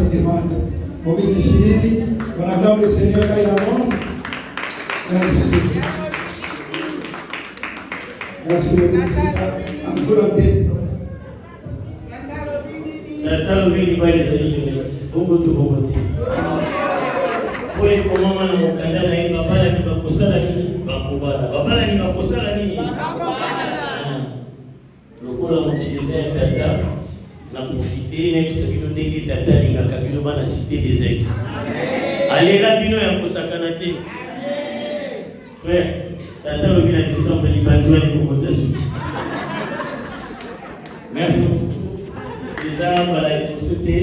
effectivement. Mon ici, on acclame le Seigneur quand il avance. Merci. Merci. Un peu la tête. Tata Louis va les amis de l'Est. Bogoté. Pour comment on kanda na hii baba la kibakosala nini bakubala. Baba la ni bakosala nini? Lokola m'utiliser tata na profiter na kisabino ndenge tata linga kabino bana cité des aigles. Allez là bino ya kosakana te. Frère, tata Louis na décembre libanzwa ni kokotasu. Merci. Les arbres à sauter.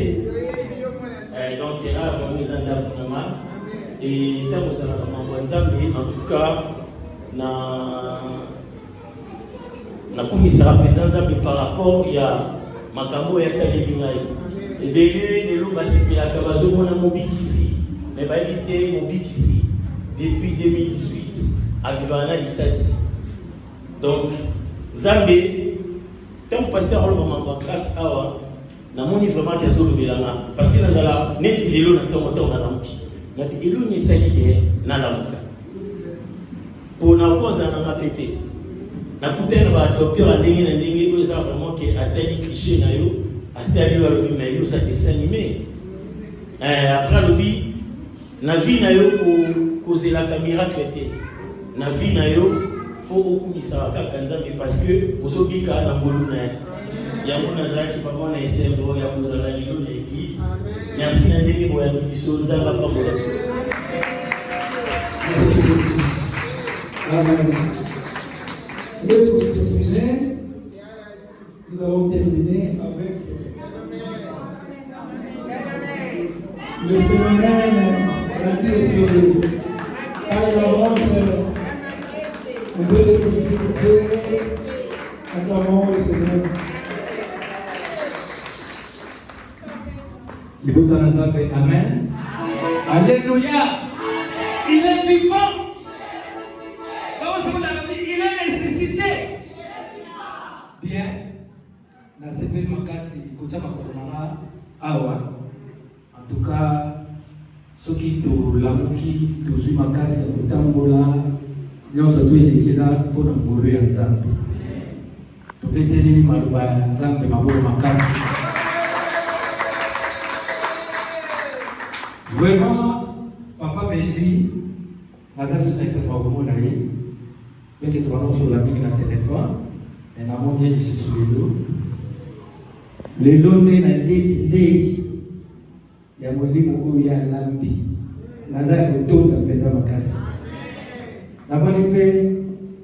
Donc, il y a un peu de et en tout cas, na commissaire président par rapport il y a makambo ya salingai et bien le loup c'est la cabazo on a mobikisi mais va éviter mobikisi depuis 2018 à Vivana Issasi. Donc Zambé tant pasteur le moment grâce à na moni vraiment que zo belanga parce que nazala neti lelo na tomoto na lampi na elo ni salike na lamuka pour na cause na répéter na kutena ba docteur ndenge na ndenge ko ça vraiment que atali cliché na yo atali wa lobi na yo ça dessin animé après lobi na vie na yo ko causer la caméra traité na vie na yo faut okumisa kaka nzambe parce que bozobika na ngolu na yango nazalaki vraiment na esembo ya kozala lelo na église. Merci na ndenge boya biso nzamba kambola. Amen. Nous allons terminer avec le phénomène la direction de l'eau. Quand il avance, on peut les féliciter. Acclamons le Seigneur. Amen. Alléluia. Il est vivant. Il est ressuscité. Bien. Na sepeli makasi kuchama kwa awa. En tout cas, soki to lamuki to zui makasi kutambola nyonso to elekiza pona ngoro ya Nzambe. To beteli maluba ya Nzambe mabolo makasi. Vraiment, papa merci. Nazar sur les serveurs au monde aïe. Mais que tu vas sur la ligne de téléphone. Et na mon lien ici sur les lots. Les lots ne na lei. Ya mwalimu huyu ya lambi. Nazar kutonda penda makasi. Na boni pe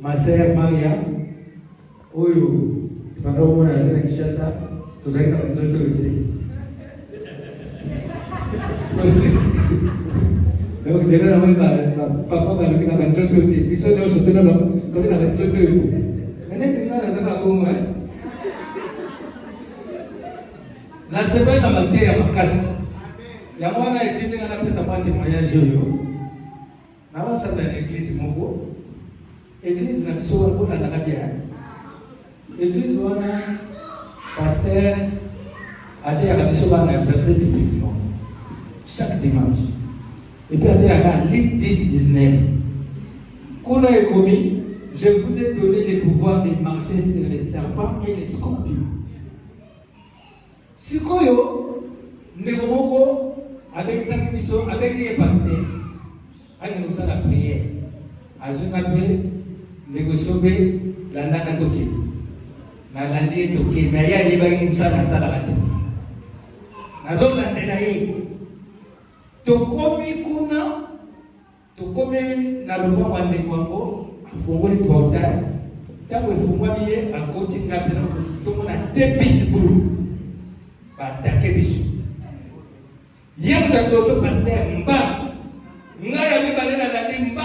Masaya Maria. Huyu tunaona mwana na Kishasa. Tuzaika mtoto yote. Donc, les gens qui papa va le faire dans le côté, ils sont dans le côté dans le côté. Maintenant, tu n'as pas ça comme moi. La semaine dans ma terre, ma casse. Il y a moi là, tu n'as pas ça pour témoignage. Là, ça dans l'église, mon gros. Église, la personne pour la nagadia. Église, on a pasteur a dit à la personne à verset bibliquement chaque dimanche. Et puis, il y a Luc 10-19. Qu'on a commis, je vous ai donné le pouvoir de marcher sur les serpents et les scorpions. Si vous avec les pasteurs, avec la prière, avec négocier la nana toquette. La landie est toquée, mais il y a une salle à salle. La zone de tokomi kuna tokomi na lobo wande kwango afungoli portail tango efungwami ye akoti ngape na koti tomona deux pitbull batake biso ye mutakoso pasteur mba ngaya mibale na dali mba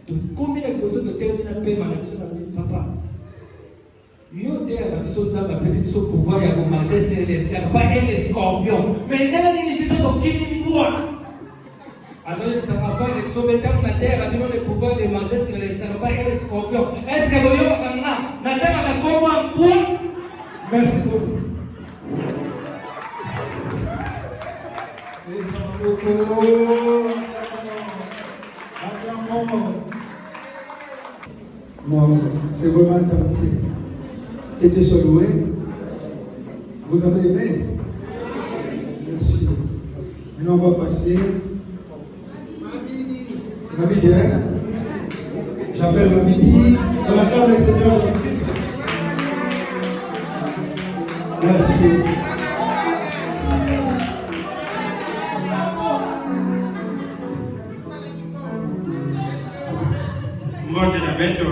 tokomi na koso totelemi na pema na biso na papa yo te ya biso nzamba pesi biso pouvoir ya komarcher sur les serpents et les scorpions mais ndenge nini biso tokimi mbwa. Alors, ça va faire les sauver dans la terre, avec le pouvoir de manger sur les serpents et les scorpions. Est-ce que vous voyez maintenant, la terre va comment pour? Merci beaucoup. Non, c'est vraiment talenté. Que Dieu soit loué. Vous avez aimé? Merci. Maintenant, on va passer. Mabidi, hein? J'appelle Mabidi. On acclame le Seigneur Jésus-Christ. Merci. Mode na beto.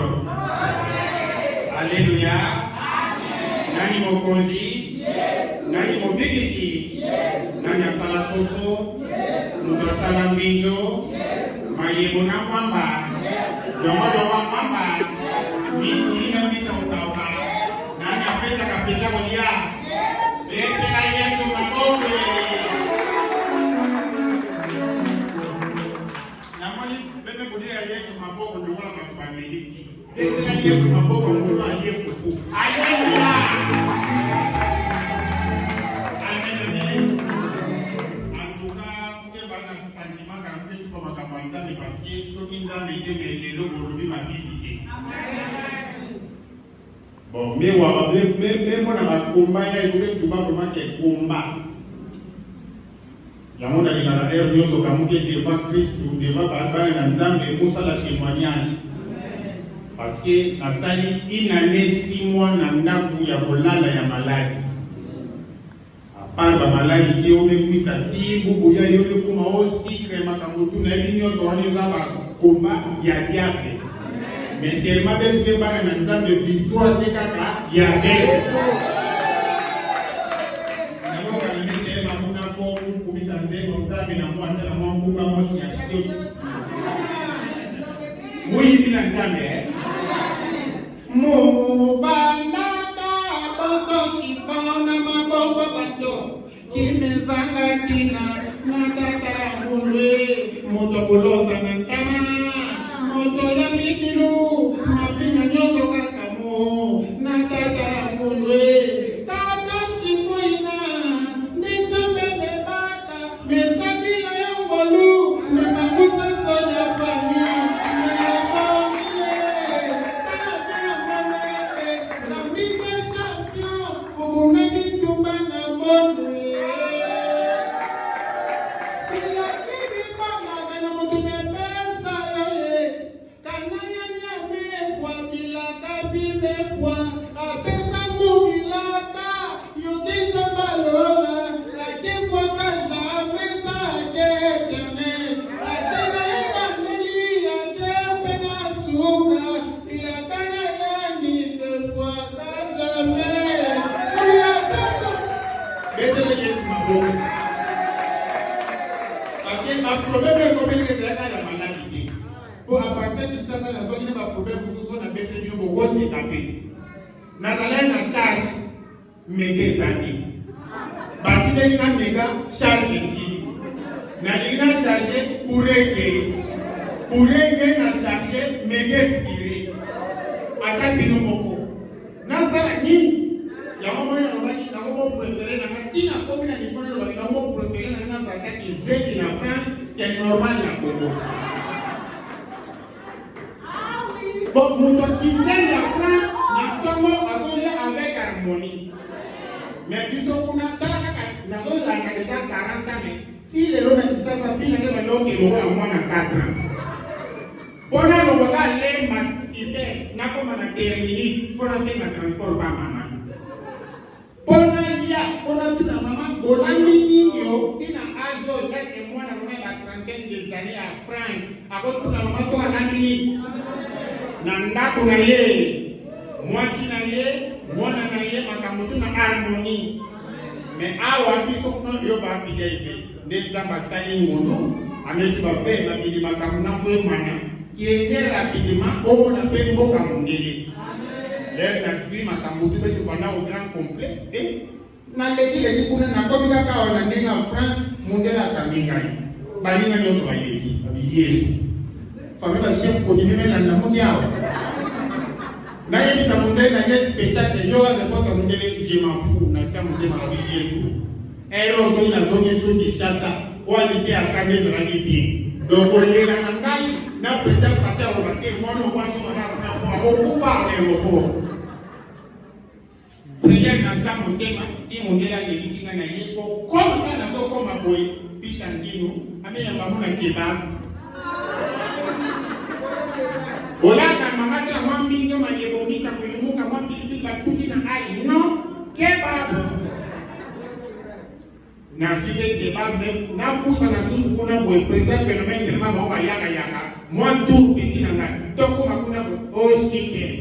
Alléluia. Nani mokonzi? Nani mobikisi? Nani asala soso? Mutu asala mbinzo? Mayebo na kwamba? Dongo kwamba? Misi na misa ukauka? Nani apesa kapita kolia? Betela Yesu makope. Namoni bebe kudia Yesu maboko ndongola matubaneliti. Betela Yesu maboko mulu aliyefufu. Haleluya. Amen. Antuka mke bana sentiment ka mpe tuko makabanza me parce que soki nzambe ndenge lelo bolobi mabidi. Amen. Bon, mais wa mais mona bakomba ya ikoke tuba vraiment ke komba. Yango na lingana er nyoso kamuke devant Christ ou devant bana na nzambe musa la témoignage. Parce que nasali une année 6 mois na ndambu ya kolala ya maladi. Apart ba maladi ti o mekuisa ti bubu ya yo kuma o sikre makamutu na ebi nyoso wani zaba komba ya diable. Mais tellement bien que par un ensemble de victoire de kaka, il y a des. Nous allons mettre ma mouna pour nous commissaire comme ça, mais la moitié la moine pour ma motion à tous. Oui, il a jamais. Mon bandata, bosso chiffon, na ma bomba bateau, qui me zangatina, na tata moulé, mon topolosa nantana. Motoya mikilu, mafina nyoso kakamo, natata mulwe, tata shifuina, nitambe nebata, mesabila yongolu, nebamusa soya fami, neyakomile, sanafina mwanete, zambibe champion, ubuna mitumba na bonwe. Parce que ma problème est comme il est là la maladie. Pour à partir de ça, la zone n'a pas problème pour ce qu'on a bêté du beau gosse et tapé. Nazalé na charge mais des années. Bâti des gars méga charge ici. N'a chargé pour régler. Pour régler n'a chargé mais expiré. Attaque de nos Nazalé ni. Ya mama ya mabaki na mama préféré na matina comme na nifanya na mama préféré na nafaka izeki na France qui normal na Congo. Bon, mon qui la France na Congo azolia avec harmonie. Mais biso kuna talaka na zo la ka déjà 40 ans mais si le lona kisasa fina ke balonge lo kwa mwana 4 ans. Bona lo baka le maxime na koma na terminus pour essayer na transport ba mama. Bona lia, bona tuna mama, bolandi ninyo, tina ajo, est-ce que moi, la trentaine des années à France, ako tuna mama so anani, nanda kuna ye, mwasi na ye, mwana na ye, makamutu na harmonie. Mais awa biso kuna yo ba pideve, neza basali ngono, ametu ba fe na bidi makamuna fwe mana, qui était rapidement au na pembo kamungeli. L'air n'a suivi ma camoufle pendant au grand complet et na leki leki kuna na komika ka wana nenga France mundela kaminga balinga nyoso baleki Yesu famela chef ko dineme na muti awa na yedi sa mundela na yes spectacle yo na posa mundele je m'en fous na sa mundela ma Yesu ero zo na zongi so di chasa wani te akaneza na gidi donc olela na ngai na peut-être ata o te mono wanso na ko kufa le ko prière na sa motema ti mondela ngelisika na ye ko koma na so koma boy pisha ngino ameyamba mona kebab olaka mama tena mwambi njo mayebongisa kulimuka mwambi bila kuti na ai no kebab na sile kebab na kusa na susu kuna boy president phénomène de mama wa yaka moi tout petit na ngai toko makuna o chicken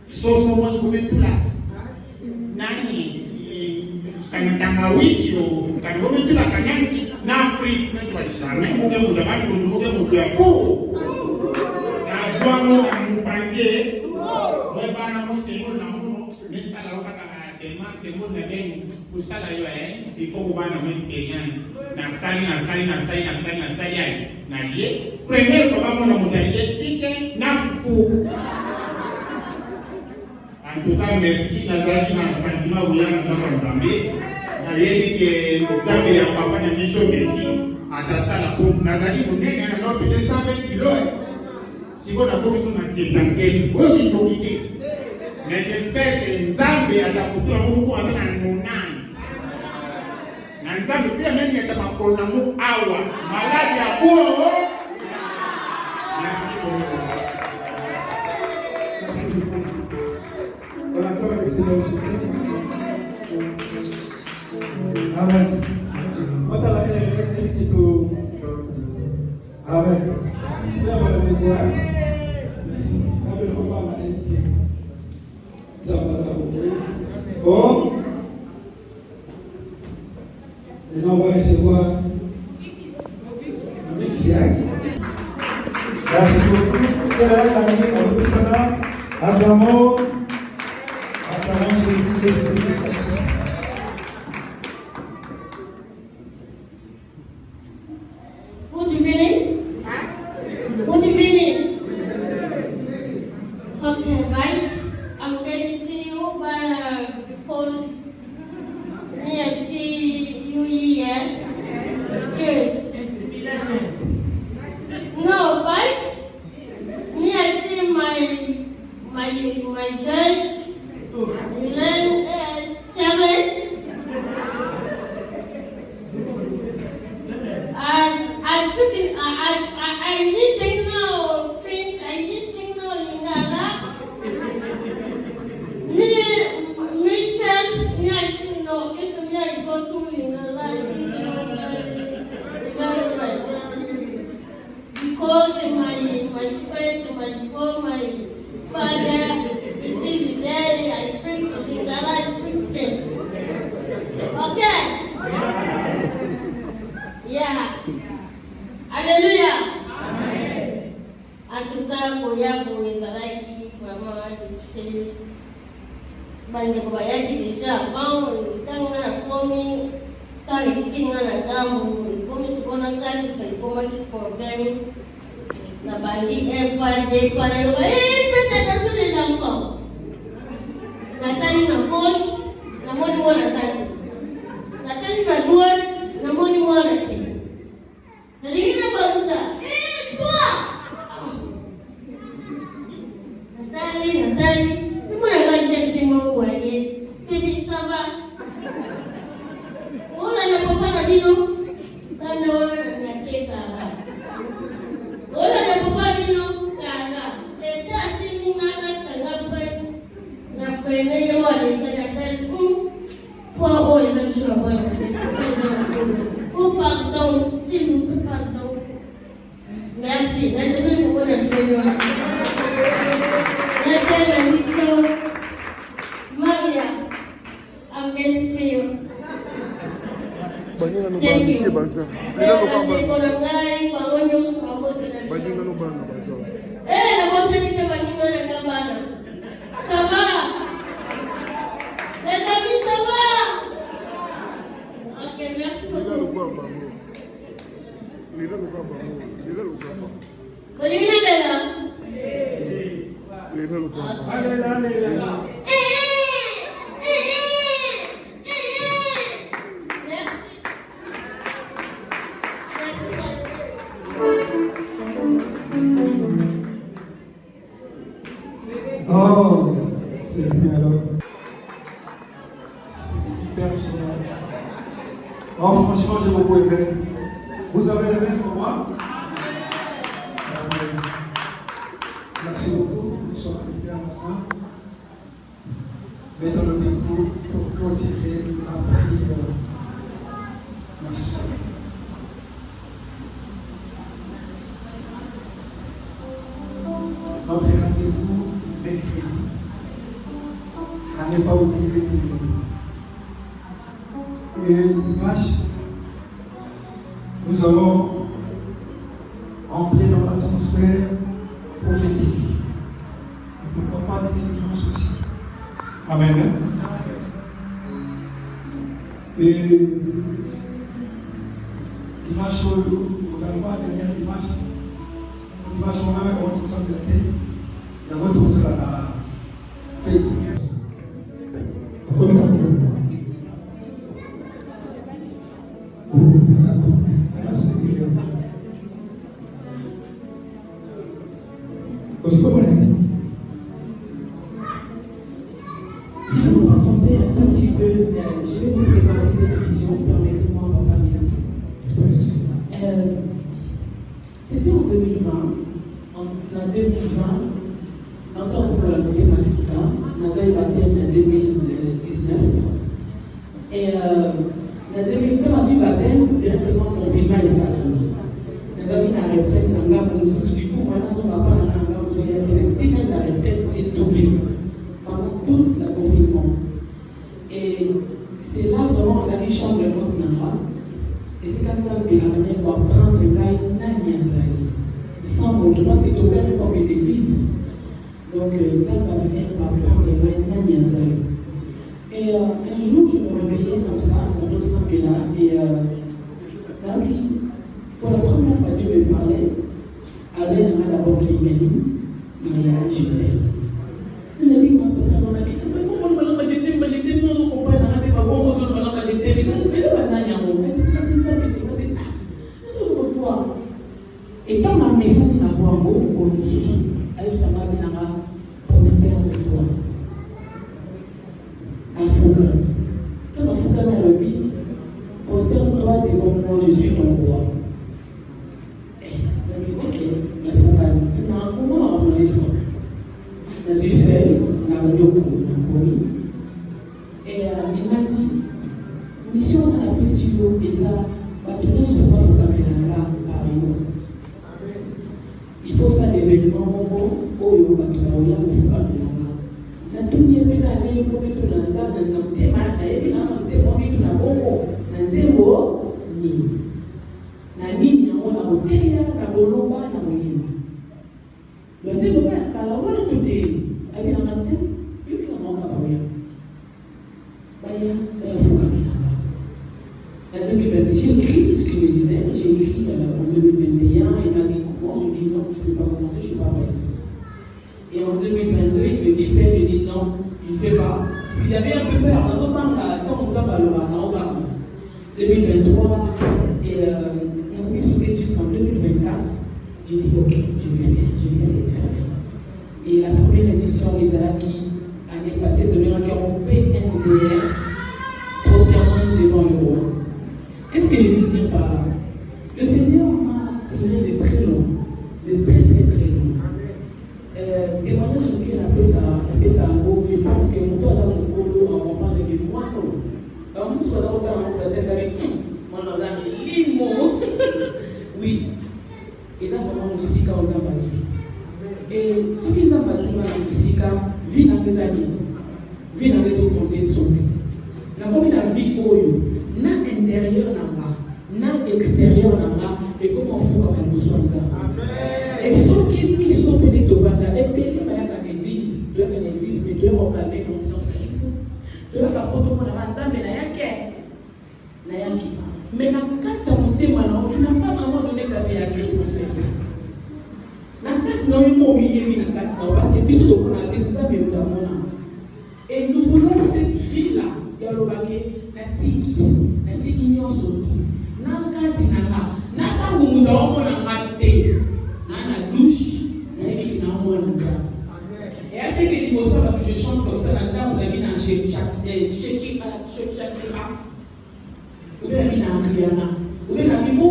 soso mosi kumetula nani kana tangawizi o kana kumetula kanyangi na free na kwa shame munge muda batu munge muda fu na zwango na mpanzie we bana mosemo na muno mesala okaka dema semo na beni kusala yo il faut qu'on ait une expérience na sali ai na ye premier fois ba mona mudalie chicken na fufu. En tout cas, merci. Nazaki na sentiment uyana kwa Nzambe. Na yeli ke Nzambe ya papa na biso merci. Atasala ko nazali munene na no pese 120 kg. Siko na komiso na 70. Oyo kitokite. Mais j'espère que Nzambe atakutoa Mungu kwa na munani. Na Nzambe pia mimi atamakona mu awa. Maladi ya kuo. Amen. What are the Amen. Oh, et là on va recevoir merci beaucoup. Acclamons Jésus-Christ. Good evening. Good evening. Okay, right. I'm going to see you because I see you here. Church. No, but me I see my girl. 7. I listen now, friends. I listen now, Lingala. Me tell me I see no. If me I go to Lingala, it's very right. Because my friends, my father, it is there. I speak Lingala, I speak French. Okay. Yeah. Hallelujah. Amen. Atuka boyabo ezalaki vraiment difficile. Bande ko bayaki déjà avant tanga na komi tanga tiki ngana ngambo komi sikona kati sai koma ki problème na bandi un pas deux pas faites attention les enfants. Natali na gauche na moni mwana tati. Natali na droite na moni mwana tati. Nalingina bazuza. Nathalie, mbona ngaje msemo wangu aje? Bibi sava. Ona na papa na bino. Kana ona nacheka. Ona na papa bino kanga. Leta simu ngaka tsanga pet. Na fene yo wale kana tel. Kwa boy za shwa bwana. Oh pardon, s'il vous plaît, pardon. Merci. Merci beaucoup pour la prière. Maria, I'm going to see you. Thank you. Ça va? Les amis, ça va? Ok, merci beaucoup. Merci. Oh, franchement, j'ai beaucoup aimé. Vous avez aimé comme moi? Merci beaucoup. Nous sommes arrivés à la fin. Mettons le micro pour clôturer la prière. Merci. Notre rendez-vous mercredi. À ne pas oublier de et dimanche, nous allons entrer dans l'atmosphère prophétique. Et pourquoi pas de délivrance aussi. Amen. Et dimanche, nous allons voir le dernier dimanche. Dimanche, on nous sommes gâtés. Il y a votre chose à la fête. Je vais vous raconter un tout petit peu, je vais vous présenter cette vision, permettez-moi, papa, ici. C'était en 2020, en 2020, en tant que la côté Massika, nous avons battu en 2019. Et en 2020, nous avons battu directement confinement et salarié. Nous avons eu la retraite, du coup, maintenant, son papa, nous avons la retraite, j'ai doublé pendant tout le confinement. Et c'est là vraiment, on a dit chambre de compte Namba. Et c'est comme ça que la manière doit prendre un gars sans moto, parce que tu n'as même pas l'église. Donc, ça va venir par prendre un gars et un jour, je me réveillais comme ça, mon dos semblait là, et pour la première fois, Dieu me parlait, avec un gars d'abord qui m'a dit, mariage, je t'aime. Je me dis, moi, parce que mon ami, et quand ma message n'a pas un mot, comme nous sommes, elle s'en va bien prospère de toi. Un fouga. Quand un fouga m'a remis, prosterne-toi devant moi, je suis ton roi. Et elle m'a dit, ok, un fouga. Il m'a dit, comment on a eu ça? Je suis fait, on a dit, et il m'a dit, mission à la pression, et ça, maintenant, je ne peux pas vous amener là, par exemple. Il faut ça l'événement au Yoruba qui va au Fuka Milanga. La tournée est allée au Mitulanda, dans le thème, et bien dans le thème, on est dans le zéro, ni. La ligne, on a voté, la Goloba, la Moyima. Le thème, on a voté tout des. Et bien dans le thème, il y a un manque à Baya. Baya, la Fuka Milanga. En 2020, j'ai écrit ce qu'il me disait, j'ai écrit en 2021, il m'a dit comment, je dis non, je ne peux pas commencer, je ne suis pas prête. Et en 2022, il me dit fais, je dis non, il ne fait pas. Parce que j'avais un peu peur, on entend pas quand on s'en va le bas, on va. 2023, et on m'a sauté jusqu'en 2024, j'ai dit ok, je vais faire, je vais essayer de faire. Et la première édition, les Alaki, l'année passée, de l'Irak, on fait NDR, prospèrement devant le roi. Qu'est-ce que je veux dire par là? Le Seigneur m'a tiré de très loin, de très loin. Témoignage auquel on appelle ça en gros, je pense que mon toit, ça va nous coller, on va parler de moi. Alors, nous sommes dans la tête avec mon ami Limo. Oui. Et là, vraiment, nous sommes dans le Bazou. Et ce qui est dans le Bazou, nous sommes vit dans des amis, vit dans des autres côtés de son vie. Dans la vie, na intérieur na extérieur na et comment faut quand même besoin de ça. Et ceux qui mis sont peut-être au bas et périr à l'église, de l'église, mais de regarder conscience de Christ. De la capote au monde à mais na yaki. Mais na quatre monter maintenant, tu n'as pas vraiment donné ta vie à Christ en fait. Na quatre non il m'a oublié na quatre parce que puisque on a été nous avons dans mon âme. Et nous voulons cette fille là, il y a le baquet. Natiki nyonso nakati nanga muda omona mate na douche na yebi na omona nda et après que liboso ba je chante comme ça na nda on a mis dans chaque chakra ou bien il y a un Rihanna, ou bien il y a un Mimo,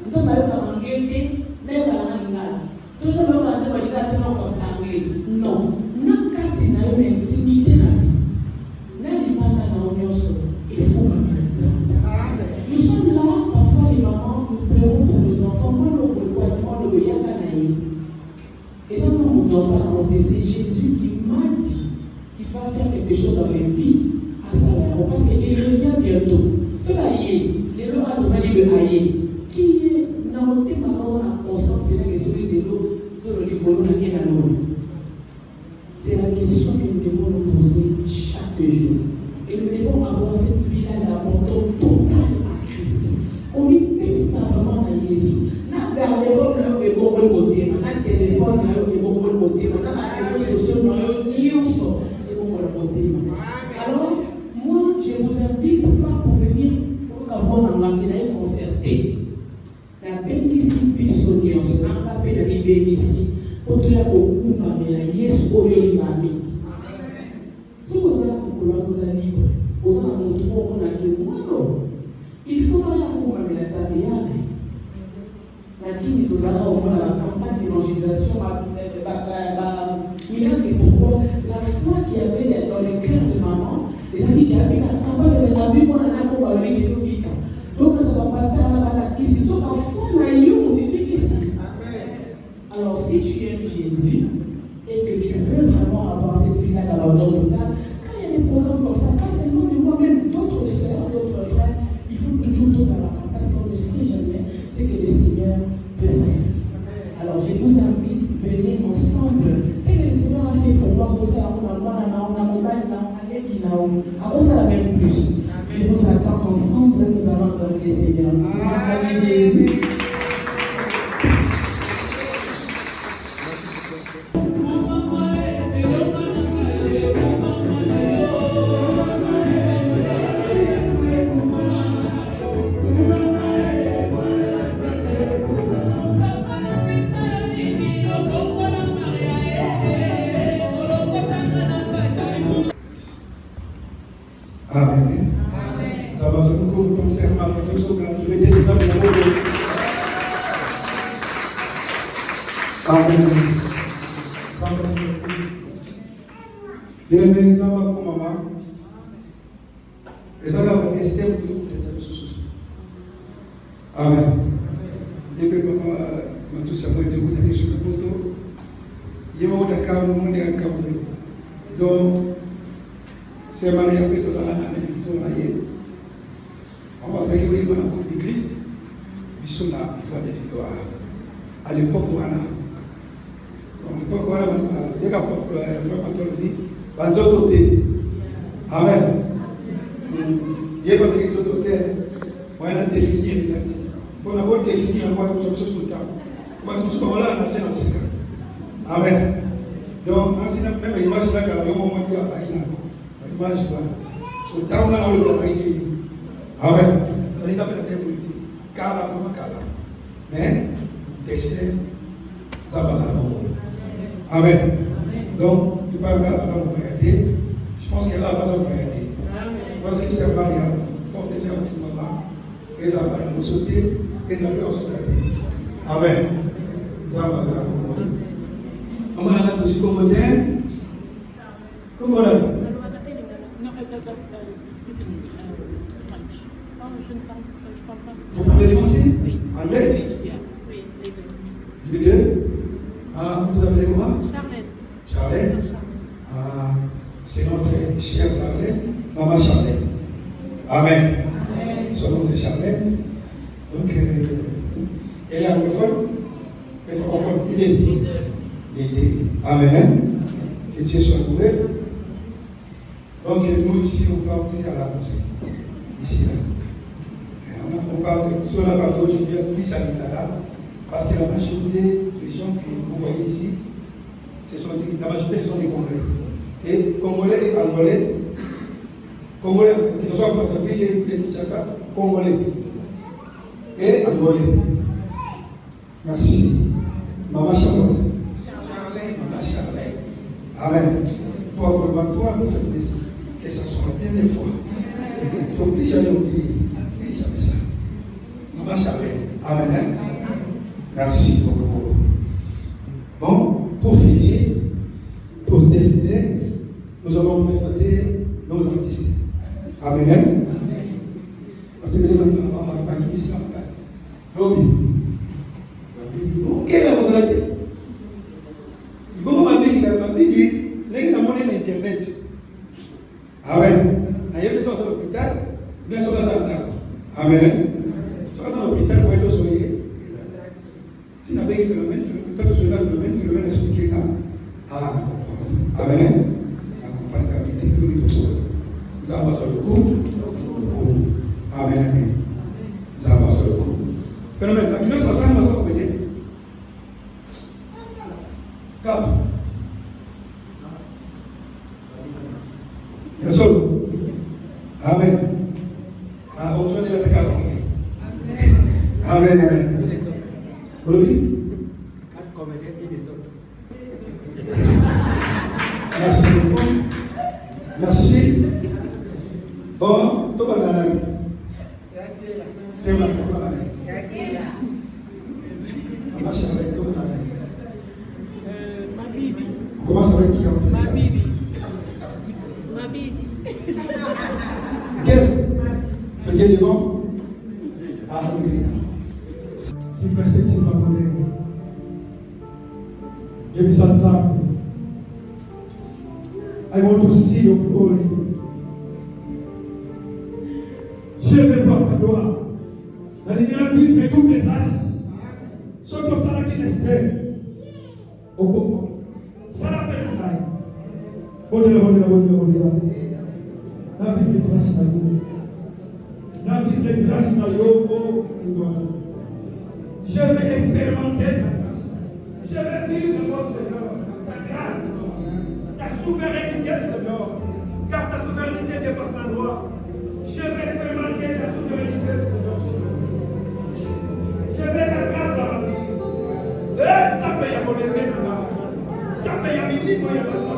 nous avons un anglais, nous avons un lingala. Tout le monde a dit que nous avons un anglais. Non, nous avons une intimité. Nous sommes là, parfois les mamans, nous pleurons pour nos enfants. Moi, le et dans ça, c'est Jésus qui m'a dit qu'il va faire quelque chose dans les vies à Salah. Parce qu'il revient bientôt. Cela y est, les lois a devenu le haïe. Qui est dans le thème dans la constance de la sur les lois, sur le livre de la c'est la question que nous devons nous poser chaque jour. Et nous devons avoir cette vie-là d'abandon total à Christ. On lui met ça vraiment à Jésus. N'a garde-robe là est bon côté, n'a téléphone là est bon côté, n'a réseaux sociaux là est bon côté. Alors, moi, je vous invite pas pour venir pour avoir un maquinaire concerté. La bénédiction bisonnière, on se n'a pas fait de bénédiction. Pour tout le monde, mais la Yesu oyo imami. Si vous avez libre, vous avez un autre monde il faut rien pour la tabiane. Lakini nous avons la campagne d'évangélisation, pourquoi la foi qui avait dans le cœur de maman, les amis qui avaient la campagne de la vie, on a parlé de l'obéissance. Donc, ça va passer à la question, donc la foi, on dit qu'ici. Alors, si tu aimes Jésus et que tu veux vraiment avoir cette vie-là d'abandon total, quand il y a des programmes comme ça, pas seulement de moi-même, d'autres sœurs, d'autres frères, il faut toujours tous avoir parce qu'on ne sait jamais ce que le Seigneur peut faire. Alors, je vous invite, venez ensemble. Ce que le Seigneur a fait pour moi, on a même plus. Je vous attends ensemble, nous allons entendre le Seigneur. Amen. Jésus. Amen. Ça va se beaucoup penser à ma réflexion quand je vais dire des amours. Amen. Je vais dire des amours comme maman. Et ça va me rester pour que vous soyez. Amen. Depuis que maman m'a tout simplement été goûté sur le poteau, il y a un cas où on est en Cameroun. Donc, c'est Marie après tout ça, on va dire que oui, on a beaucoup de Christ, ils sont là pour faire des victoires. À l'époque où on a, dès qu'on a fait Panthologie, Amen. Il y a pas de quelque chose on va définir exactement. On va définir en quoi nous sommes sur le temps. On va tout là, on a c'est Amen. Donc, même l'image là, quand on va dire à Sakina. Image voilà. So down là on le fait. Amen. On est dans la théorie. Car vraiment car. Mais destin ça va ça va. Amen. Donc tu parles là ça va aider. Je pense que là ça va aider. Je pense que c'est pas là. Pour des gens font là. Et ça va nous sauter et ça va aussi aider. Amen. Ça va ça va. On va la aussi comme comment là? Vous parlez français? Oui. Anglais? Oui, les deux. Les deux? Ah, vous appelez comment? Charlène. Charlène? Ah, c'est notre chère Charlène, maman Charlène. Amen. Son nom c'est Charlène. Donc, elle est anglophone? Elle est francophone? Les deux. Les deux. Amen. Que Dieu soit loué. Donc, nous ici, on parle plus à la musique. Ici, là. On parle de, si on a parlé aujourd'hui, plus à l'Indara, parce que la majorité des gens que vous voyez ici, la majorité, ce sont des Congolais. Et Congolais et Angolais, Congolais, que ce soit Brazzaville et Kinshasa, Congolais et Angolais. Merci. Maman Charlotte. Maman Charlotte. Amen. Toi, vraiment, toi, nous faites plaisir. Que ce soit la dernière fois. Il ne faut plus jamais oublier. Maman Charlène. Amen. Merci beaucoup. Bon, pour terminer, nous allons présenter nos artistes. Amen. Amen. Amen. Si n'a pas eu phénomène, quand tu as phénomène expliqué là. Ah, amen. Accompagne la vie de tout ça. Nous avons sur le coup. Amen, amen. Nous avons sur le coup. Phénomène, la finance, ça va pas venir. Cap. Bien sûr. Amen. Ah, on se dit la tête. Amen, amen. Merci beaucoup. Merci. Bon, tout va dans la vie. C'est ma tout va dans la vie. Maman Charlène, tout va dans la vie. Ma bibi. On commence avec qui en fait? Ma bibi. Ma bibi. Quel? C'est quel niveau? Ah oui. Si frère c'est pas bon. Je me sens ça. I want to see your glory. Je vais voir ta gloire. Dans les grandes villes, fais toutes les grâces. Ce que ça qui l'espère. Au bout. Ça l'appelle un aïe. Bon. La vie de grâce à vous. La vie de grâce à vous. Je vais expérimenter ta grâce. Je vais vivre votre Seigneur. Ta grâce. Ta souveraineté, Seigneur, car ta souveraineté dépasse la loi. Je vais expérimenter ta souveraineté, Seigneur. Je vais ta grâce dans ma vie. Ça paye à mon éternel. Ça paye à mes livres, il y a pas ça.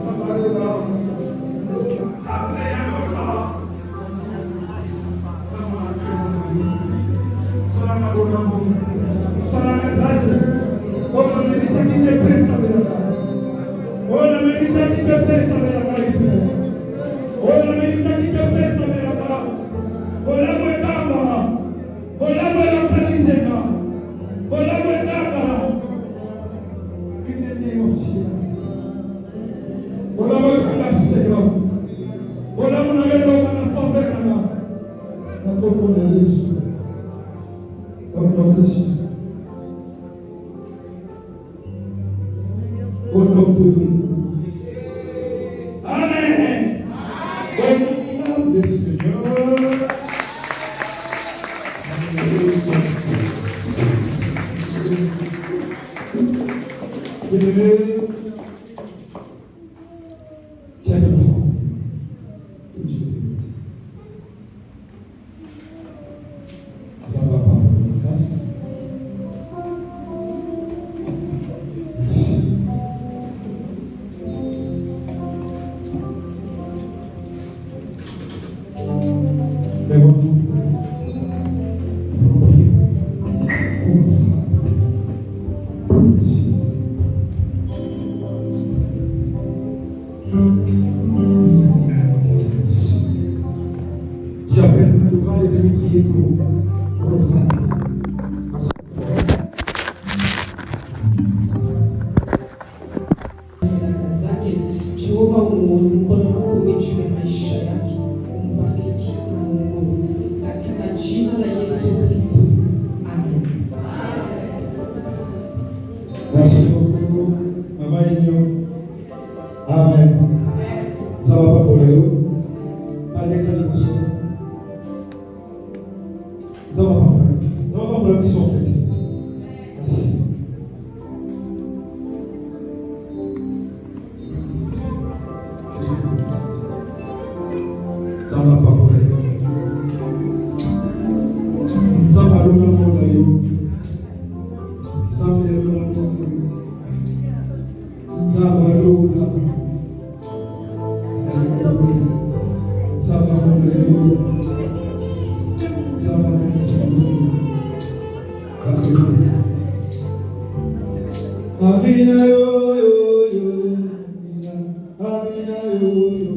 Ça va aller là. Ça paye à mon corps. Ça va ma bonne. Ça va ma grâce. Oh, la vérité qui te presse à la oh, la vérité qui te presse avec la carrière. Oh, la vérité qui te presse avec la carrière. Oh, la moitama. Oh, la moitalisena. Oh, la moitama. In the name of Jesus. Oh, la moitama, Seigneur. Oh, la moitama, la faveur, la commune de Jésus. Au nom de Jésus. Au nom de Jésus. Amen. Au nom de Seigneur. Chaque enfant, que Dieu te bénisse. Ça va pas pour la grâce. Merci. J'appelle Madoura et je vais prier pour le frère. Jehova mkono wako umejua maisha yake, umbariki na uongozi katika jina la Yesu Kristo. Amen. Merci beaucoup, Maman Igno. Amen. Ça va pas pour le pas d'examen. Ça va pas pour la mission en fait. Merci. Ça va pas pour elle. Ça va le pour elle. Ça va le pour elle. Amina yo yo yo, Amina yo yo.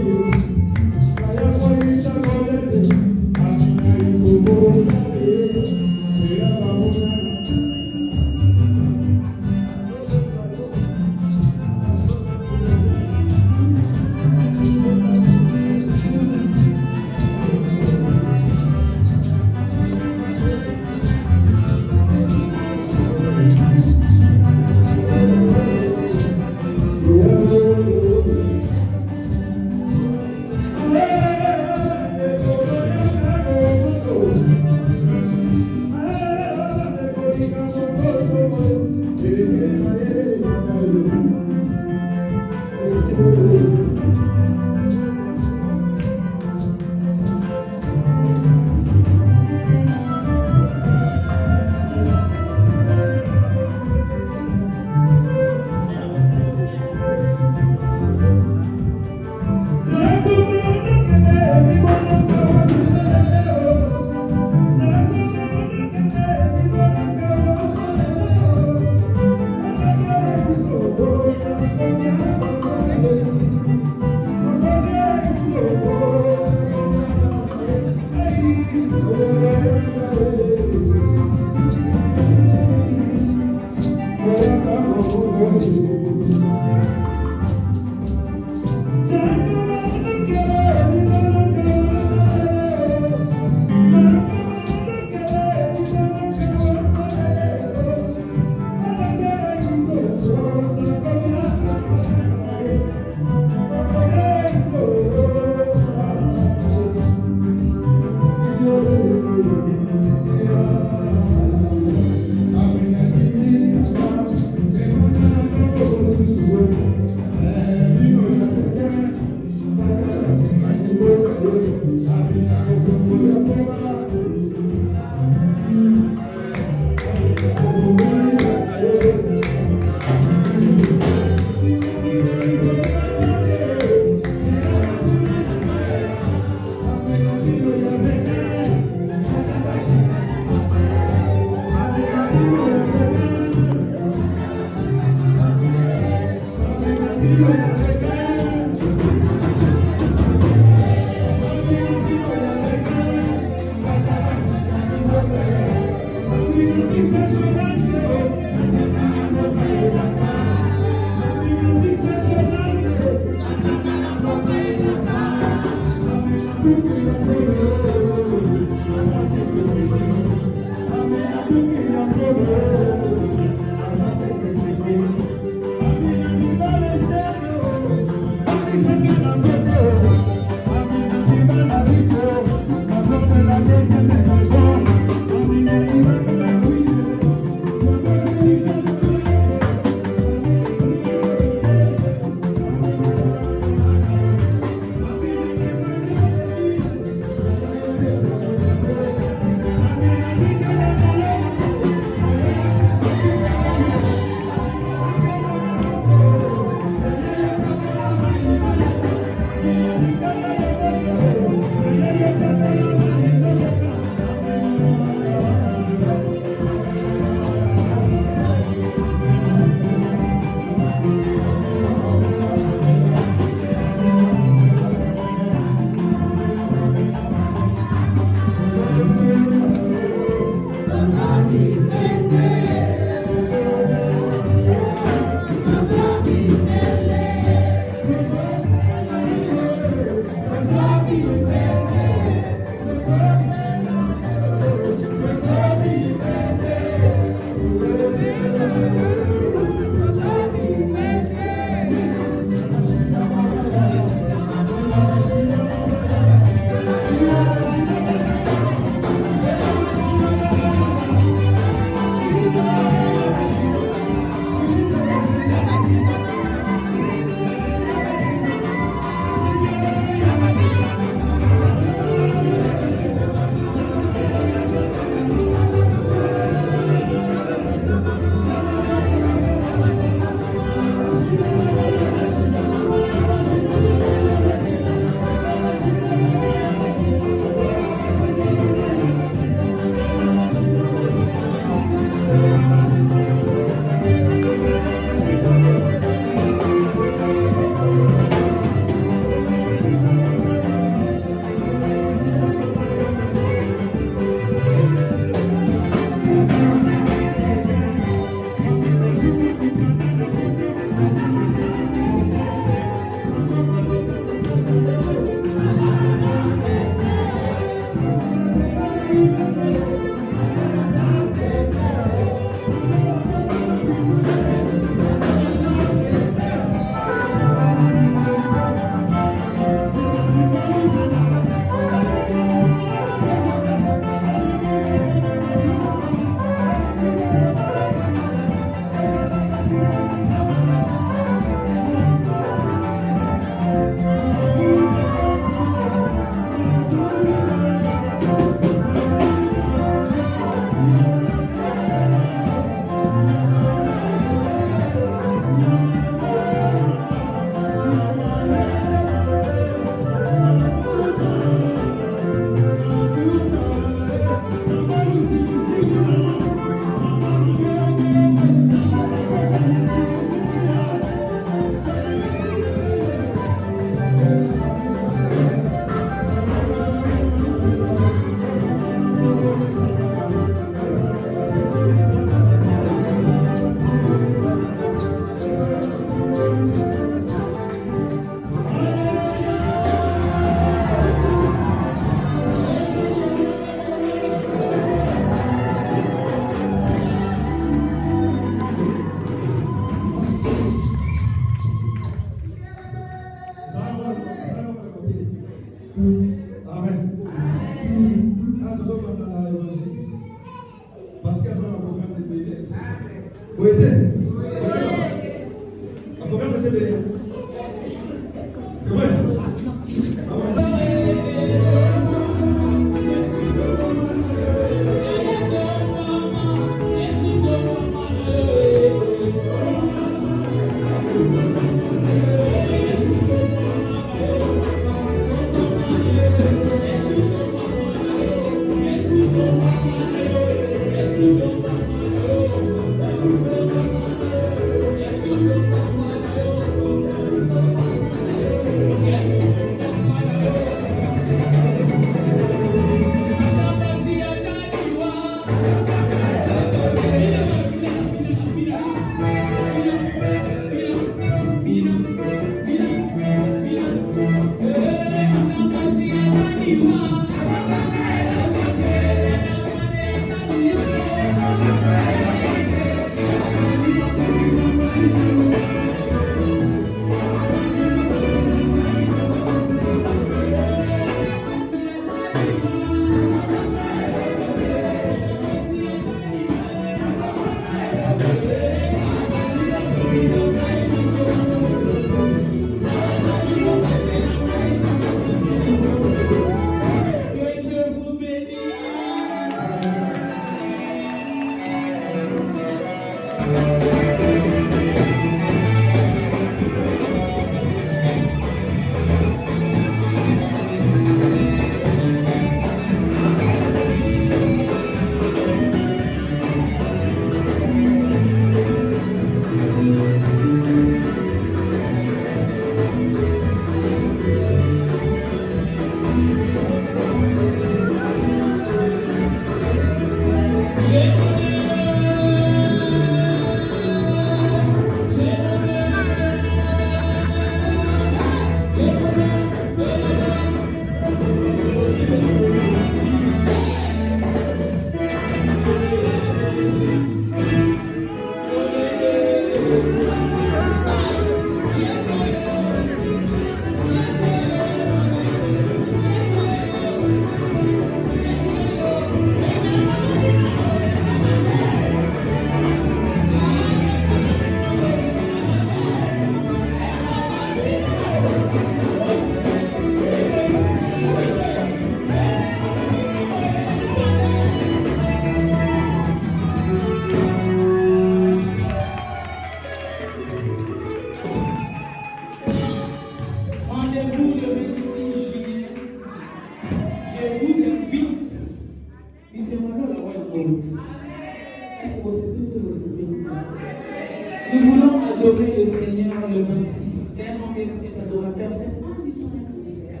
Nous voulons adorer le Seigneur le 26. C'est un rendez-vous des adorateurs, c'est pas du tout un concert.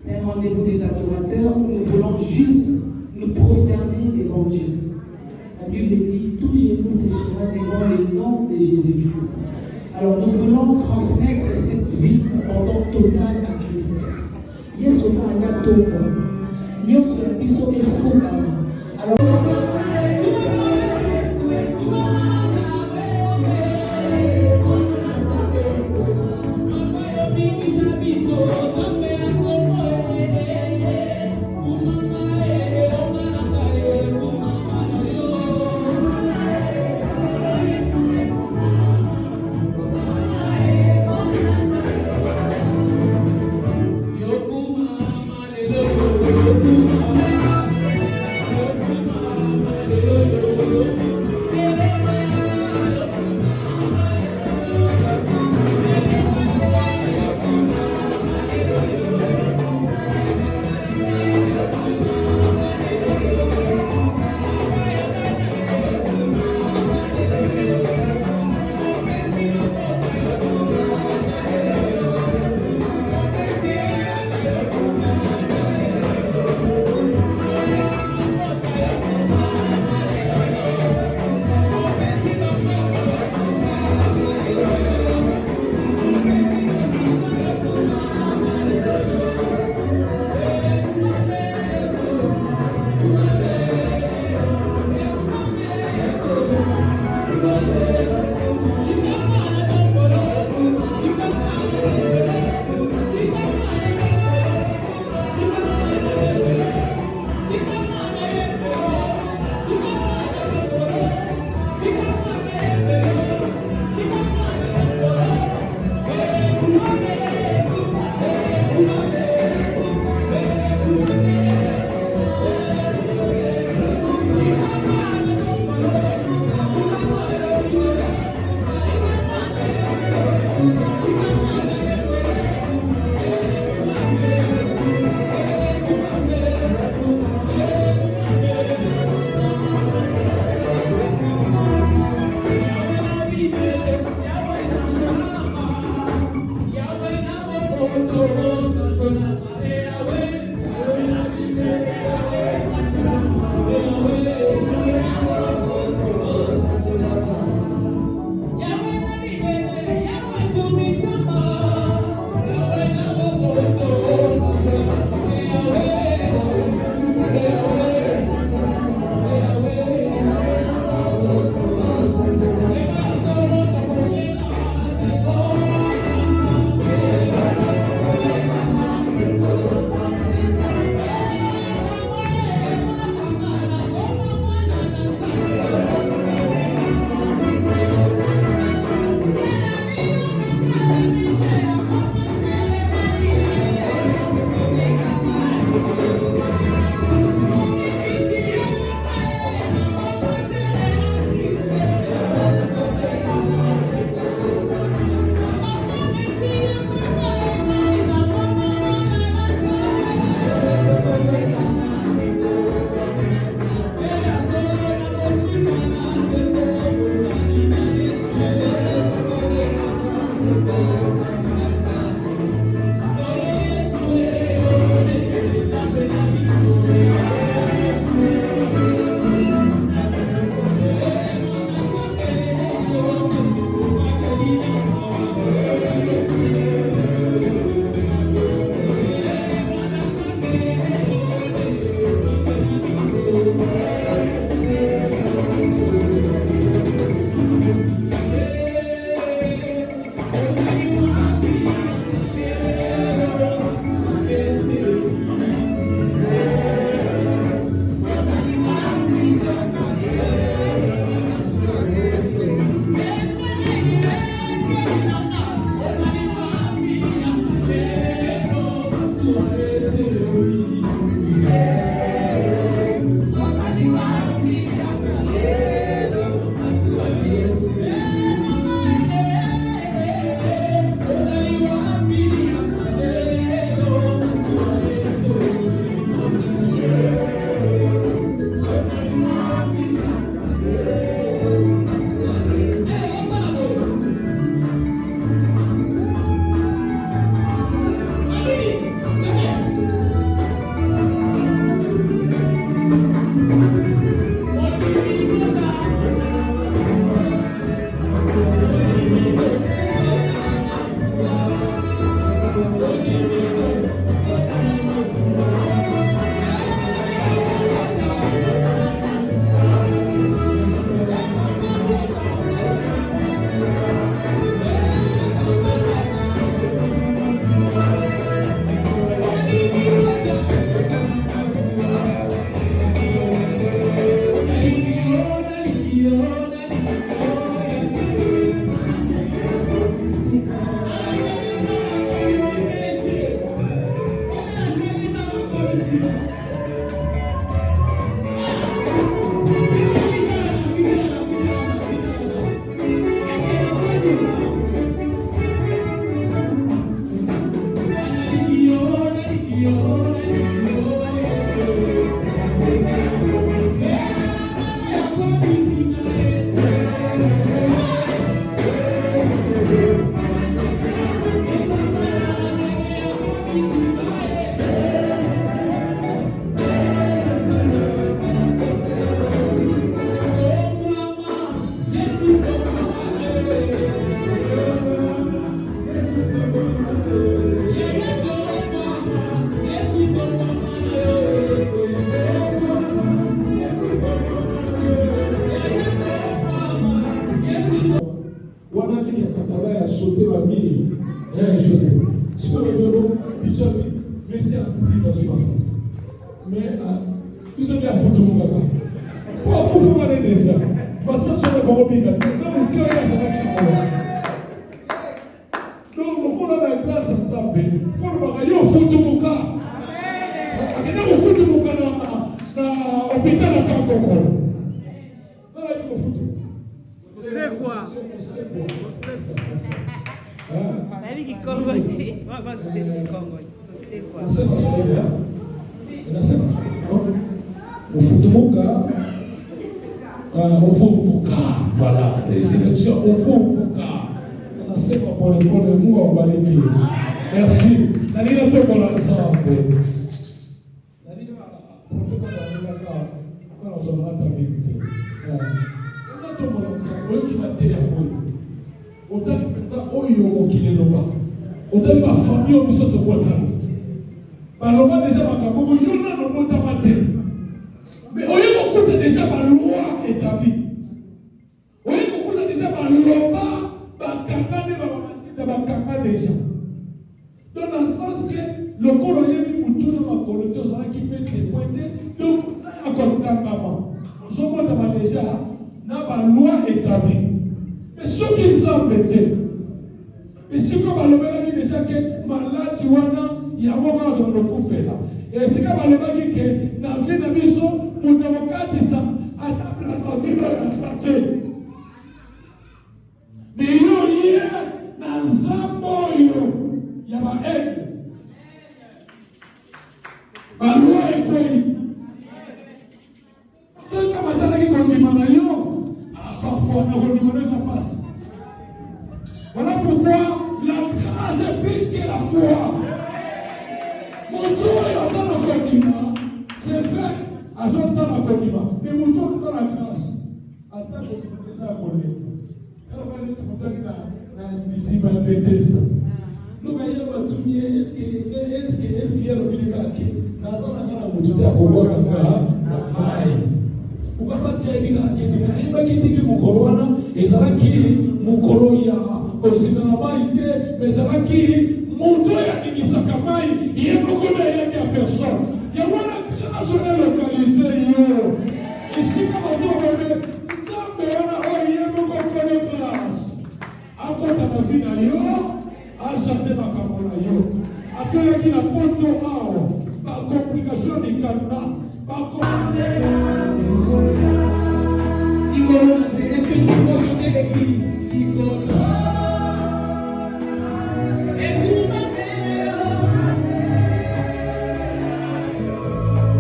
C'est un rendez-vous des adorateurs où nous voulons juste nous prosterner devant Dieu. La Bible dit, tout genou fléchira devant le nom de Jésus-Christ. Alors nous voulons transmettre cette vie en temps total à Christ. Yesu anda toba. nyonso ya biso efukama. Alors soki afutumukaka po akufumane deja basasole bakobika te na moke oyo azalaki na kolo donc lokola na grâce ya nzambe folobaka yo futumuka akende kofutumuka na hôpital na kankoko nalaki kofutu Ufutumuka, voilà, les élections, nasema polepole, Mungu awabariki. Merci. Nalina toka la ensemble. Nalina profeta za kwa uzalata bigite. Toka la ensemble, oyo kimatea oyo. Otali pesa oyo okileloba. Otali ba famille obiso to kwatana. Baloba déjà makambo yo na lobota mate. Mais oyo kokuta déjà ba loi établie. Oyo kokuta déjà ba loba bakangane ba masita bakanga déjà. Dans le sens que le kolo yebi mutuna makolo to za ki peut témoigner donc ça encore kangama. Somo ta déjà na ba loi établie. Mais ce qui semble être mais si vous avez déjà que malade wana ya mwana ndo ndokufela esika balobaki ke na vie na biso mutokatisa atapla sa vie na santé biyo ye na nzamboyo ya bae balwa ekoi toka matala ki kondima na yo parfois na kondima ça passe. Voilà pourquoi la grâce est plus que la foi. Mon Dieu est dans le condiment. C'est vrai, à son temps le condiment. Mais mon Dieu est dans la grâce. Attends, on est à connaître. Elle va aller se ici, va répéter ça. Nous voyons tout bien. Est-ce qu'il y a le militaire dans la moitié à pouvoir parce qu'il y a des gens qui mukolo ezalaki mukolo ya osina mai te mais ezalaki moto ya nikisaka mai ye moko na yebi ya personne ya wana national localisé yo ici kama zobe nzambe wana oyo ye moko kone place akota na vie na yo achange makambo na yo atelaki na poto awa bacomplication likanda est-ce que nous pouvons chanter l'église? Et vous m'appelez,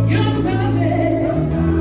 vous savez.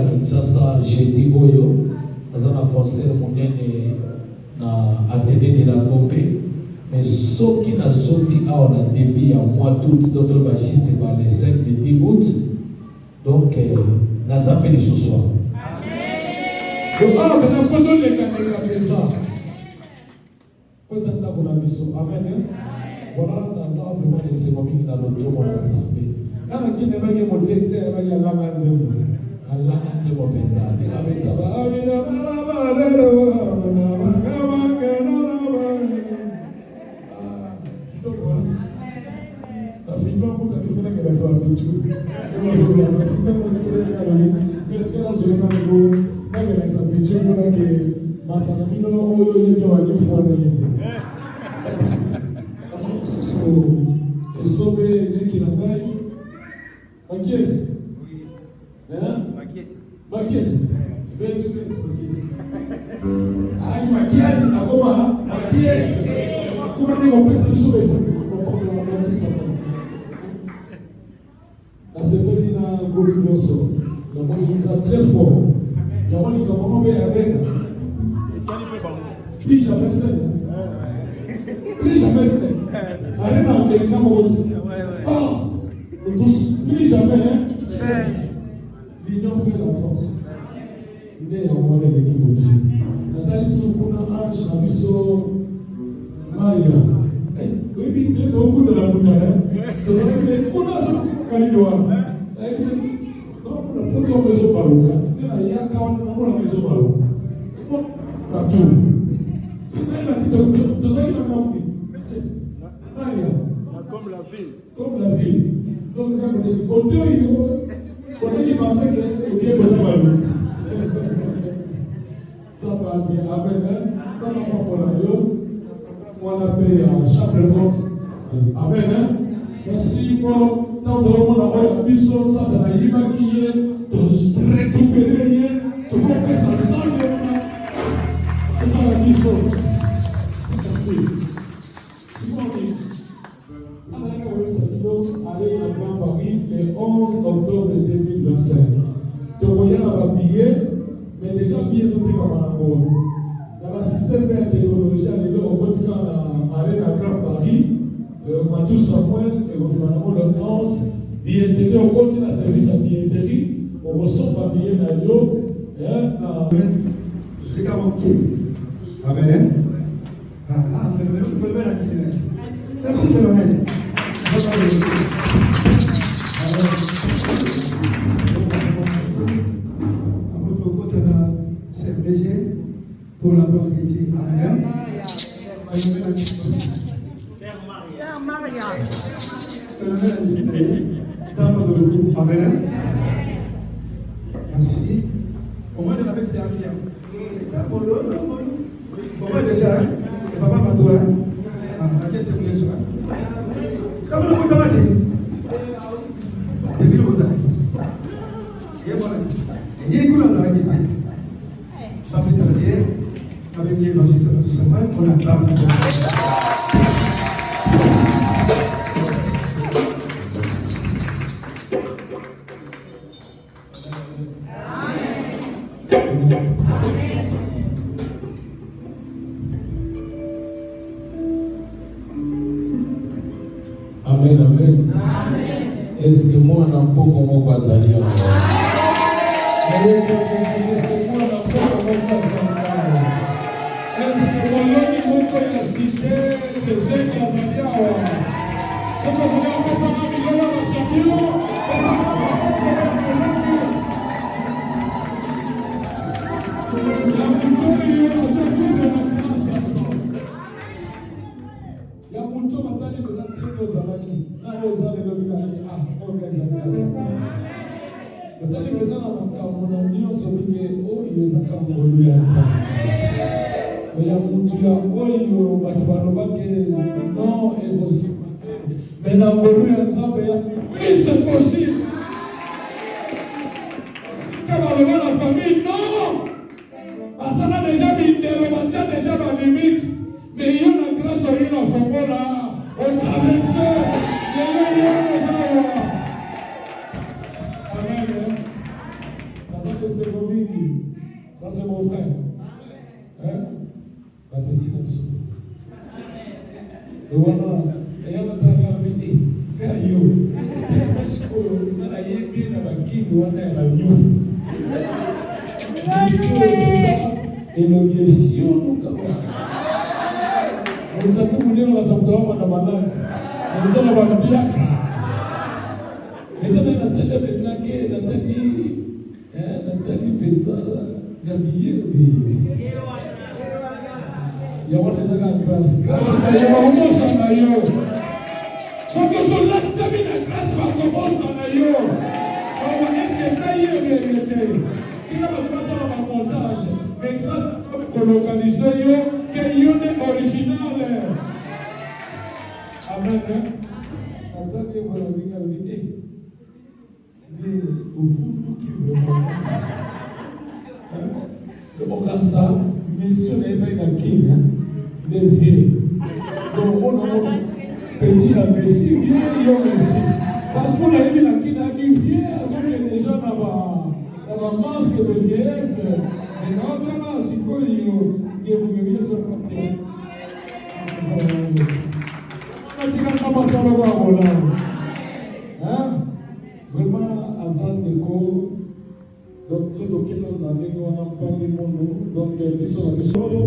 Kinshasa jeudi oyo azana concert monene na Athénée de la Gombe, mais soki na zoki awa na début ya mois d'août d'autres bagistes par les 5 et 10 août, donc naza appelé ce soir. Donc alors on a besoin de la présence. Présente pour la mission. Amen. Voilà naza vraiment de ces moments dans le tour on a ensemble. Kana kine bagi motete bagi alama nzembo. Allah ati wapenza nikapita baada na barabara kitoko na filma kwa kifuna kwa sababu bichu kama zote na filma kwa sababu kwa tsela zote na ngo na kwa sababu bichu kwa ke masanamino oyo yejo walifu na yete so esobe neki na ngai akiesi Makiesi. Betu Makiesi. Ai Makiadi agoma Makiesi. Akuma ni wapesa bisubesa. Kwa Makiesi. Na sebeli na groupe Yoso. Na mwenye très fort. Ya wani kama ngombe ya rega. Plus jamais seul. Plus jamais seul. Arena ukeleka wote. Ah. Plus jamais seul. L'union fait la force. Nde ya mwana l'équipe de Dieu. Nathalie Sokuna Ange na biso Maria. Oui, bien au coup de la bouteille. Vous savez que kuna so kalidoa. Ça dit donc on peut tomber sur parole. Il y a quand on a maison parole. Il faut la tout. C'est la dit vous savez la compris. Maria. Comme la ville. Comme la ville. Donc ça veut dire côté on dit penser que Dieu peut pas le ça va bien amen ça va pas pour nous on a payé chaque compte amen merci pour tant de monde à biso ça va y maquiller de récupérer tout le monde ça ensemble ça va biso merci c'est bon aller à Grand Paris le 11 octobre 2025. Donc, il y a un billet, mais déjà, billets sont pris comme un bon. Il y a un système de technologie à l'époque, on continue à aller à Grand Paris, on va tous Samuel, et on va le 11, billetterie, on continue à service à billetterie, on reçoit pas billet dans l'eau, et j'ai qu'à monter. Amen. Ah, phénomène à Christine. Merci, phénomène. Pour la gloire de Dieu. Amen. Amen. Merci. Comment on avait fait comment déjà le papa m'a dit qu'est-ce que vous voulez comment le papa m'a dit depuis le bout il y a une la guitare ça peut dire avec l'évangile on acclame. Amen, amen. Est-ce que moi, on a un peu comment on va s'allier? Est-ce que moi, on a un peu comment on va s'allier? otali mpena na makambo na nyonso mingi oyo ezaka ngolu ya nzambe ya mutu ya oyo bato balobaki non ekosima te me na ngolu ya nzambe ya c'est possible sika baloba na famille non basala deja bindelo batia deja balimite me yo na grâce oyo na fongola otraverse lelo yo ezawa amen. C'est mon mini. Ça, c'est mon frère. Hein? La petite absolue. Et voilà. Et on a travaillé. Kayo. Parce que on a bien à la guide, on a la new. Et l'objection, nous avons. On a tout voulu, on a sorti la malade. On a la malade. Et on a la télé, la télé. Nathalie Pezala, Gabriel Bit. Il y a une grâce. Grâce, mais on commence en ailleurs. Sans que son lac s'amène la grâce, va commencer en ailleurs. Est-ce que ça y est, tu n'as pas de passer dans ma montage. Mais grâce à localiser, qu'il y ait original. Amen. Nathalie, voilà, regardez. Au fond, qui le Ogassa, mission n'est pas une Kenya, les vieux. Donc, on a petit la Messie, vieux, il y a Messie. Parce qu'on a eu la Kenya qui vient, les gens n'avaient masque de vieillesse. Mais quand on a si quoi, il y a un sur le papier. Vraiment, Azan Neko, donc ce document on a mis on a pas mis mon nom, donc ils sont là.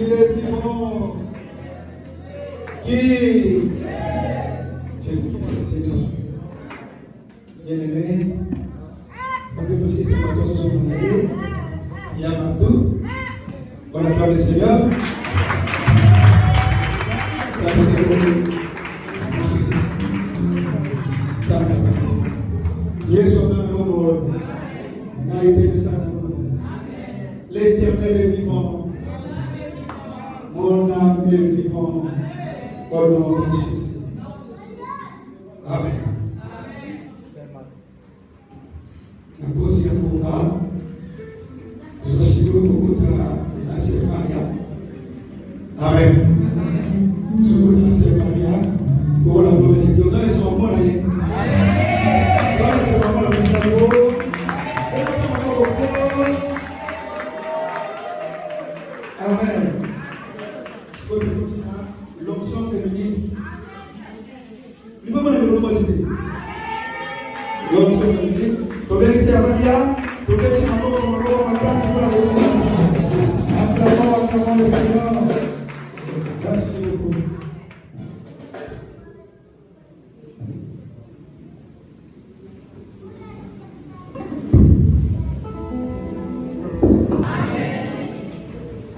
Il est vivant. Qui Jésus-Christ, Seigneur. Bien-aimé, on peut poser ces matos sur mon aïe. Il y a un tout. On acclame le Seigneur. L'Éternel est vivant. Mon âme est vivant. Au nom de Jésus. Amen. Nakosi ya funga. Sosiku kukuta na Semaria. Amen. Sukuta Semaria. Pour la bonne Dieu. Vous allez se rendre là. Vous allez se rendre Merci beaucoup.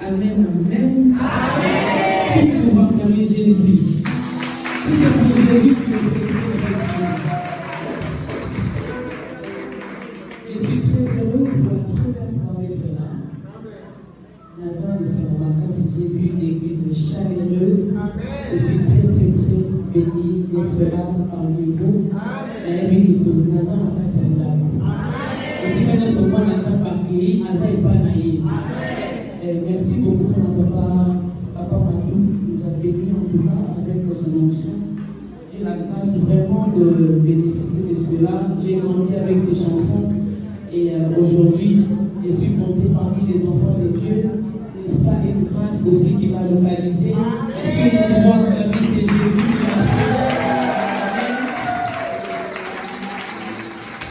Amen, amen. Amen. Si tu vas acclamer Jésus, si c'est pour Jésus que je suis très heureuse pour la première fois d'être là. Nazar de Saint-Vacances, j'ai vu une église chaleureuse. Je suis très bénie d'être là parmi vous. Et puis que tout Nazar n'a pas fait là. Et si maintenant ce mois n'a pas accueilli, Nazar n'est pas naïf. Merci beaucoup pour Papa Madou, nous a bénis en tout cas avec son onction. J'ai la grâce vraiment de bénéficier de cela. J'ai grandi avec ces chansons et aujourd'hui, je suis montée parmi les enfants de Dieu. N'est-ce pas une grâce aussi qui m'a localisée? Est-ce que nous pouvons acclamer c'est Jésus?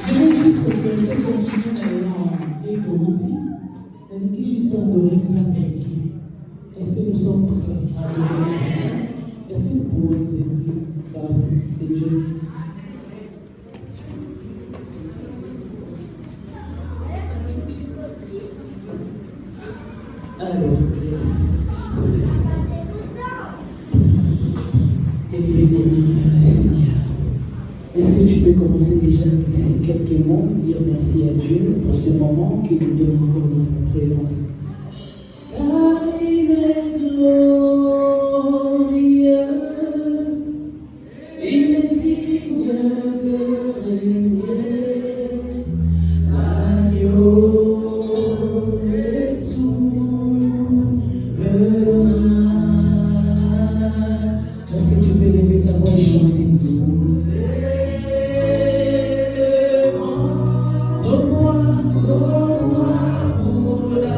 Je veux juste que vous continuez à écouter. Elle dit juste pour de nous. Est-ce que nous sommes prêts à adorer? Est-ce que nous pouvons nous aider par ces dieux? Alors, le Seigneur. Est-ce que tu peux commencer déjà à glisser quelques mots, dire merci à Dieu pour ce moment qu'il nous donne encore dans sa présence? Car il est glorieux, il est digne de régner, l'agneau est souverain. Est-ce que tu peux lever ta voix et chanter? Donne-moi pour la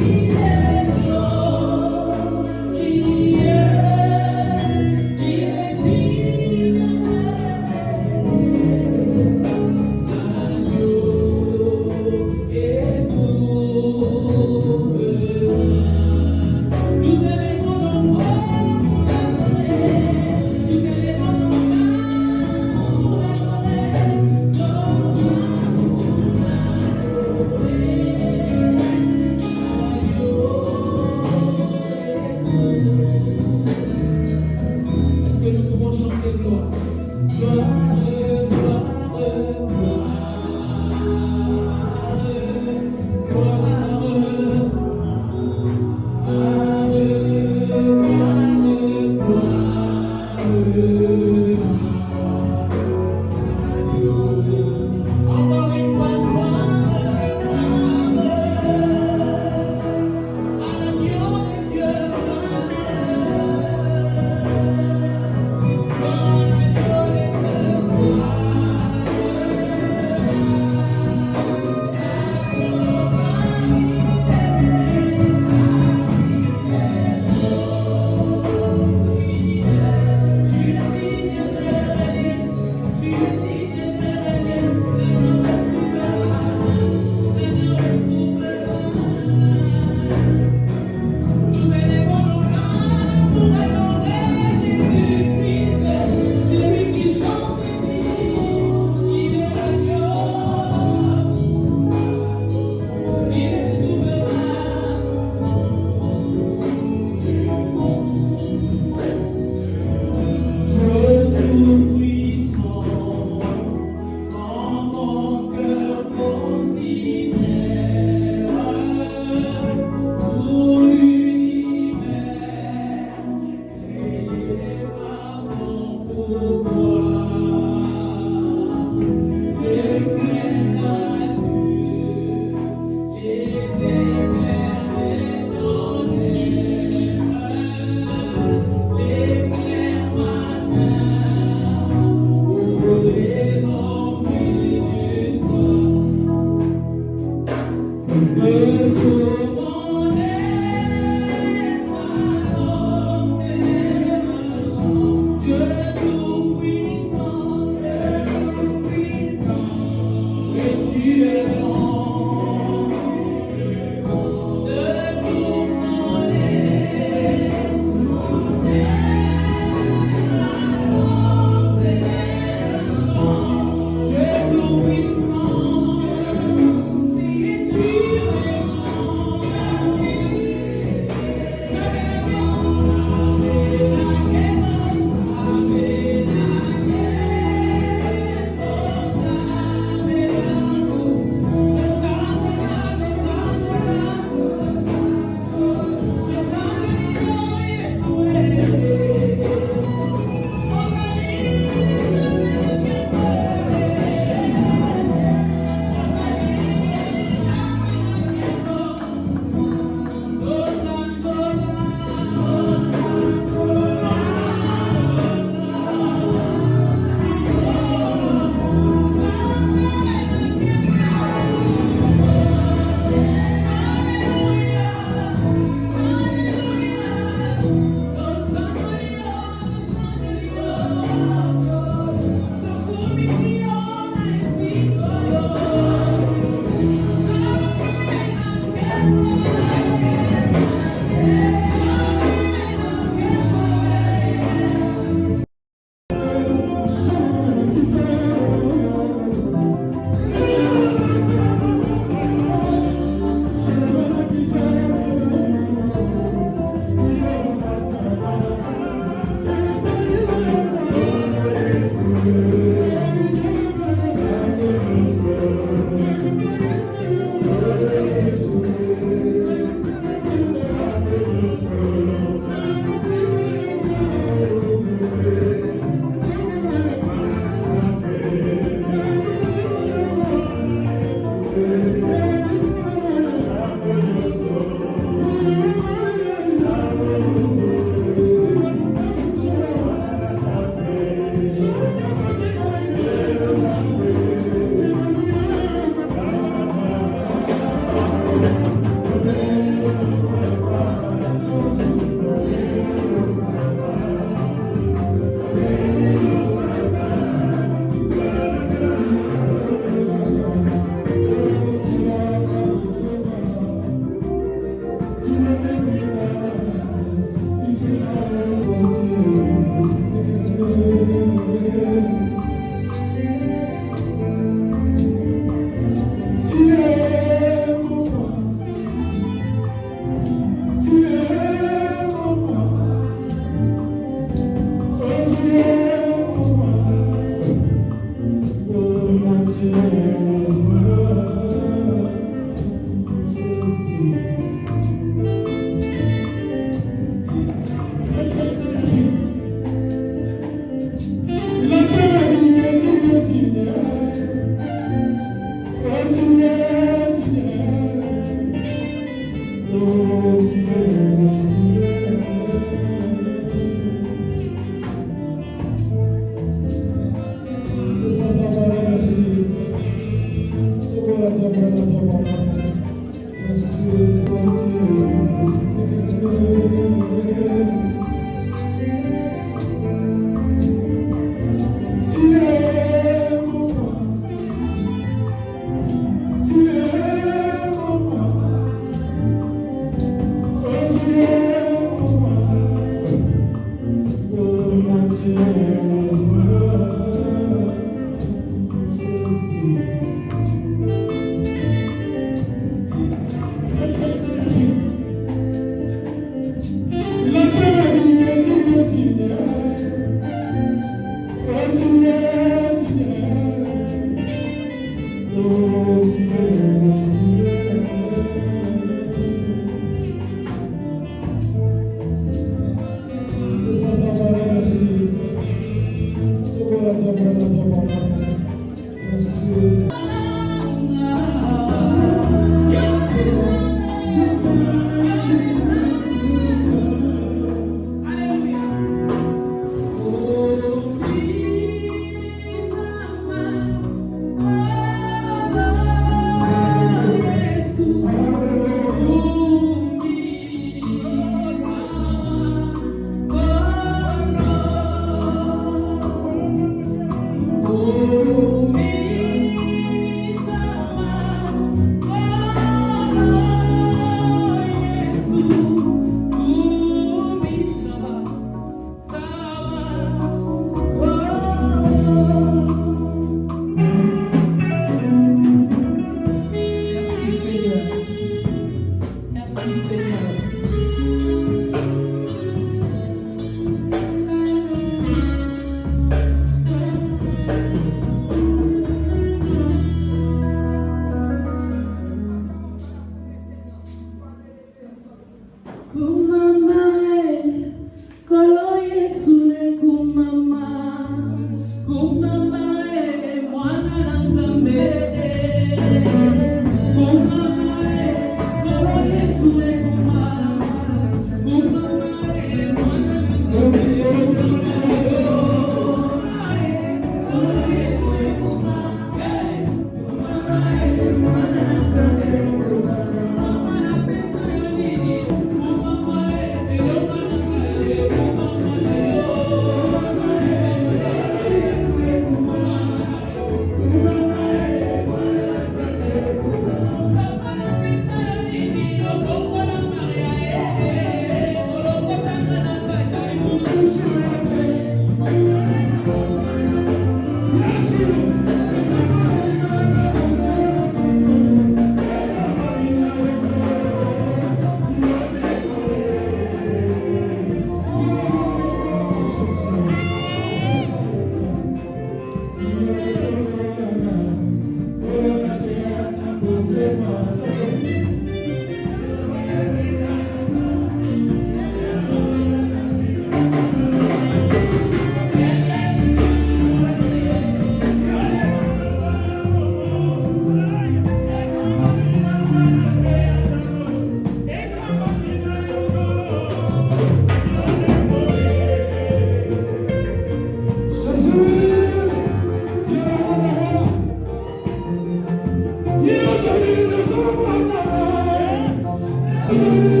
Yes,